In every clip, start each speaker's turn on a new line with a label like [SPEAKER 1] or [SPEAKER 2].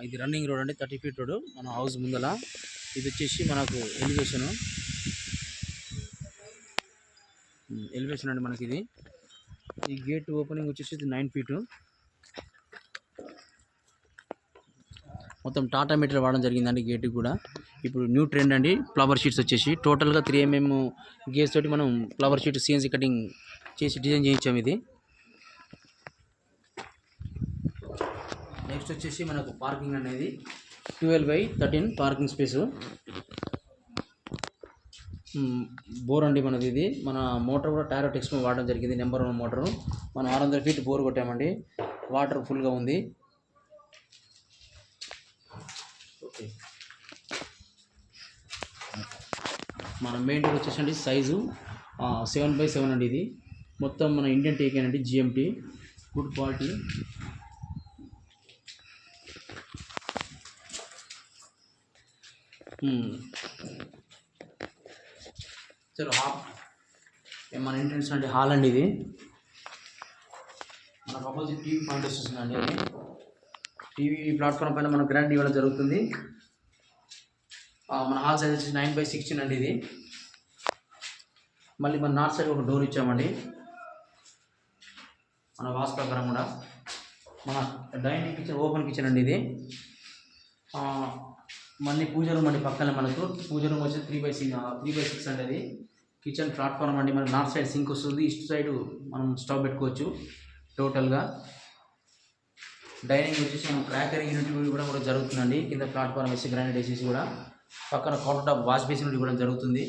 [SPEAKER 1] ఇది running road అండి, 30 feet road మన హౌస్ ముందల. ఇది వచ్చేసి మనకు ఎలివేషన్ అండి మనకి ఇది. ఈ గేట్ ఓపెనింగ్ వచ్చేసి 9 ఫీట్. మొత్తం టాటా మెటీరియల్ వాడడం జరిగిందండి గేట్కి కూడా. ఇప్పుడు న్యూ ట్రెండ్ అండి ఫ్లవర్ షీట్స్ వచ్చేసి. టోటల్గా 3 mm గేజ్ తోటి మనం ఫ్లవర్ షీట్ CNC కటింగ్ చేసి డిజైన్ చేయించాము ఇది. నెక్స్ట్ వచ్చేసి మనకు పార్కింగ్ అనేది 12/13 పార్కింగ్ స్పేసు. బోర్ అండి మనది ఇది. మన మోటార్ కూడా టైరో టెక్స్మో వాడడం జరిగింది, నెంబర్ 1 మోటారు. మనం 600 ఫీట్ బోర్ కొట్టామండి, వాటర్ ఫుల్గా ఉంది. ఓకే, మన మెయిన్ డోర్ వచ్చేసండి సైజు 7/7 అండి ఇది. మొత్తం మన ఇండియన్ టేక్ అండి, GMT, గుడ్ క్వాలిటీ. చలో మన ఎంట్రన్స్ అండి హాల్ అండి ఇది. మనకు అపోజిట్ టీవీ పాయింట్ వస్తుందండి. అది టీవీ ప్లాట్ఫామ్ పైన మన గ్రాండ్ ఇవ్వడం జరుగుతుంది. మన హాల్ సైజ్ వచ్చేసి 9/16 అండి ఇది. మళ్ళీ మన నార్త్ సైడ్ ఒక డోర్ ఇచ్చామండి మన వాస్ ప్రకారం కూడా. మన డైనింగ్ కిచెన్ ఓపెన్ కిచెన్ అండి ఇది. మళ్ళీ పూజ రూమ్ అండి పక్కన మనకు. పూజ రూమ్ వచ్చి 3/6 అండి అది. కిచెన్ ప్లాట్ఫామ్ అండి. మన నార్త్ సైడ్ సింక్ వస్తుంది, ఈస్ట్ సైడ్ మనం స్టవ్ పెట్టుకోవచ్చు టోటల్గా. డైనింగ్ వచ్చేసి మనం క్రాకర్ యూనిట్ కూడా జరుగుతుందండి. కింద ప్లాట్ఫామ్ వేసి గ్రానైట్ వేసేసి కూడా పక్కన కౌంటర్ టాప్ వాష్ బేసిన్ కూడా జరుగుతుంది.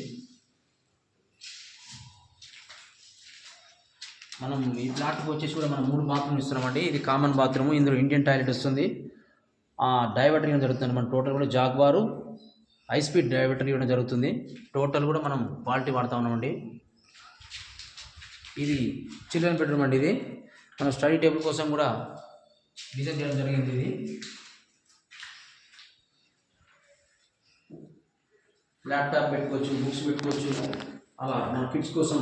[SPEAKER 1] మనం ఈ ప్లాట్కి వచ్చేసి కూడా మనం 3 బాత్రూమ్ ఇస్తున్నామండి. ఇది కామన్ బాత్రూమ్, ఇందులో ఇండియన్ టాయిలెట్ వస్తుంది. డైవర్టర్ ఇవ్వడం జరుగుతుంది. మనం టోటల్ కూడా జాగ్వారు హై స్పీడ్ డైవర్టర్ ఇవ్వడం జరుగుతుంది. టోటల్ కూడా మనం క్వాలిటీ వాడుతూ ఉన్నామండి. ఇది చిల్డ్రన్ బెడ్రూమ్ అండి ఇది. మనం స్టడీ టేబుల్ కోసం కూడా డిజైన్ చేయడం జరిగింది. ఇది ల్యాప్టాప్ పెట్టుకోవచ్చు, బుక్స్ పెట్టుకోవచ్చు, అలా మన కిడ్స్ కోసం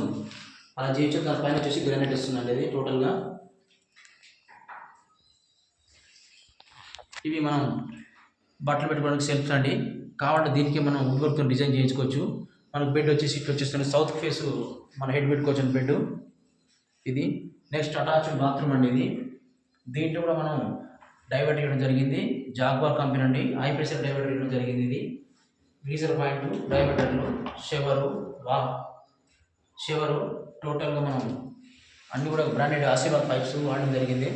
[SPEAKER 1] అలా చేయొచ్చు. దానిపైన వచ్చేసి గ్రానైట్ వస్తుందండి ఇది టోటల్గా. ఇవి మనం బట్టలు పెట్టుకోవడానికి సెల్ఫ్స్ అండి. కావాలంటే దీనికి మనం వుడ్వర్క్తో డిజైన్ చేయించుకోవచ్చు. మనకు బెడ్ వచ్చేసి ఇట్లా వచ్చేస్తుంది. సౌత్ ఫేస్ మన హెడ్ పెట్టుకోవచ్చు అండి బెడ్ ఇది. నెక్స్ట్ అటాచ్డ్ బాత్రూమ్ అండి ఇది. దీంట్లో కూడా మనం డైవర్ట్ ఇవ్వడం జరిగింది. జాగ్వార్ కంపెనీ అండి, హై ప్రెషర్ డైవర్ట్ ఇవ్వడం జరిగింది. ఇది గీజర్ పాయింట్, డైవర్టర్లు, షవరు టోటల్గా మనం అన్నీ కూడా బ్రాండెడ్ ఆశీర్వాద్ పైప్స్ వాడడం జరిగింది.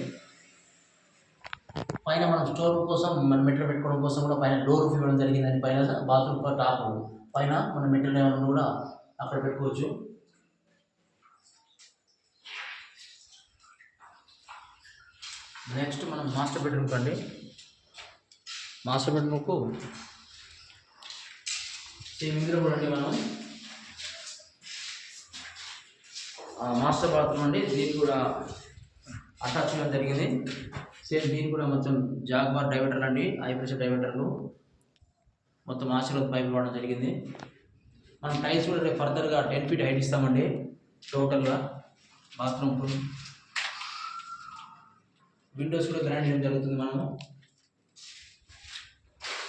[SPEAKER 1] పైన మనం స్టోర్ కోసం మన మెటీరియల్ పెట్టుకోవడం కోసం కూడా పైన డోర్ ఇవ్వడం జరిగింది. పైన బాత్రూమ్ టాప్ పైన మన మెటీరియల్ ఏమైనా కూడా అక్కడ పెట్టుకోవచ్చు. నెక్స్ట్ మనం మాస్టర్ బెడ్రూమ్కి అండి. మాస్టర్ బెడ్రూమ్కు సేమ్ ఇందులో కూడా అండి మనం మాస్టర్ బాత్రూమ్ అండి. దీనికి కూడా అటాచ్ చేయడం జరిగింది. సేమ్ దీనికి కూడా మొత్తం జాగ్వార్ డైవర్టర్ అండి, హై ప్రెషర్ డైవర్టర్లు, మొత్తం ఆశీర్వాద్ పైపులు వాడడం జరిగింది. మనం టైల్స్ కూడా రేపు ఫర్దర్గా 10 ఫీట్ హైట్ ఇస్తామండి టోటల్గా. బాత్రూమ్ విండోస్ కూడా గ్రాండ్ చేయడం జరుగుతుంది మనము.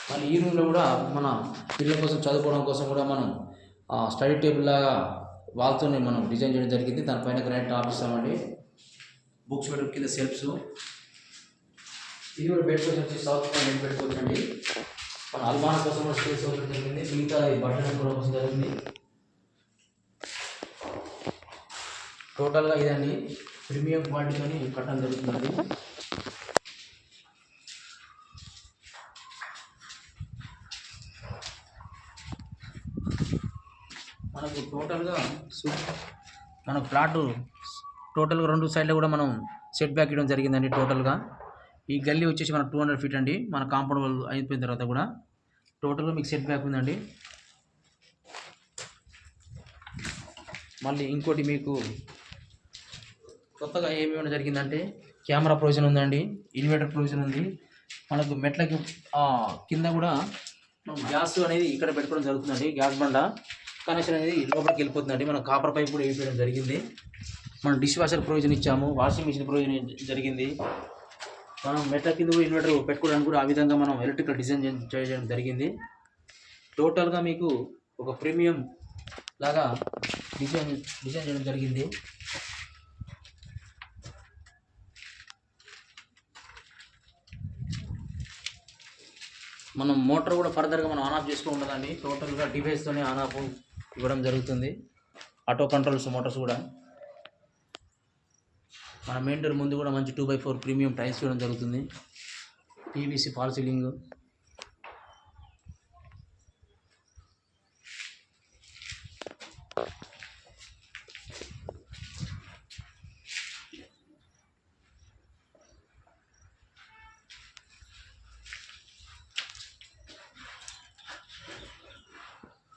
[SPEAKER 1] మళ్ళీ ఈ రూమ్లో కూడా మన పిల్లల కోసం చదువుకోవడం కోసం కూడా మనం స్టడీ టేబుల్ లాగా వాల్తోనే మనం డిజైన్ చేయడం జరిగింది. దానిపైన గ్రానైట్ టాప్ ఇస్తామండి. బుక్స్ పెట్టు కింద సెల్ఫ్స్. ఇది కూడా పెట్టుకోవచ్చు వచ్చి సౌత్ బెడ్ పెట్టుకోవచ్చు అండి. మన అల్మానా కోసం కూడా స్పేస్ ఇవ్వడం జరిగింది. మిగతా బట్టల కూడా కోసం జరిగింది. టోటల్గా ఇదండి ప్రీమియం క్వాలిటీతోని కట్టడం జరుగుతుంది. మనకు టోటల్గా మన ప్లాట్ టోటల్గా 2 సైడ్లో కూడా మనం సెట్ బ్యాక్ ఇవ్వడం జరిగిందండి. టోటల్గా ఈ గల్లీ వచ్చేసి మన 200 ఫీట్ అండి. మన కాంపౌండ్ వాళ్ళు అయిపోయిన తర్వాత కూడా టోటల్గా మీకు సెట్ బ్యాక్ ఉందండి. మళ్ళీ ఇంకోటి మీకు కొత్తగా ఏమి ఇవ్వడం జరిగిందంటే కెమెరా ప్రొవిజన్ ఉందండి, ఇన్వర్టర్ ప్రొవిజన్ ఉంది. మనకు మెట్లకి కింద కూడా గ్యాస్ అనేది ఇక్కడ పెట్టుకోవడం జరుగుతుందండి. గ్యాస్ బండ కనెక్షన్ అనేది లోపలికి వెళ్ళిపోతుందండి. మనం కాపర్ పైప్ కూడా వేయడం జరిగింది. మనం డిష్ వాషర్ ప్రొవిజన్ ఇచ్చాము, వాషింగ్ మిషన్ ప్రొవిజన్ జరిగింది. మనం మెట్ల కింద కూడా ఇన్వర్టర్ పెట్టుకోవడానికి కూడా ఆ విధంగా మనం ఎలక్ట్రికల్ డిజైన్ చేయడం జరిగింది. టోటల్గా మీకు ఒక ప్రీమియం లాగా డిజైన్ చేయడం జరిగింది. మనం మోటార్ కూడా ఫర్దర్గా మనం ఆన్ ఆఫ్ చేసుకోండి. టోటల్గా డివైస్తోనే ఆన్ ఆఫ్ ఇవ్వడం జరుగుతుంది. ఆటో కంట్రోల్స్ మోటార్స్ కూడా మన మెయిన్ డోర్ ముందు కూడా మంచి 2x4 ప్రీమియం టైల్స్ ఇవ్వడం జరుగుతుంది. PVC fall ceiling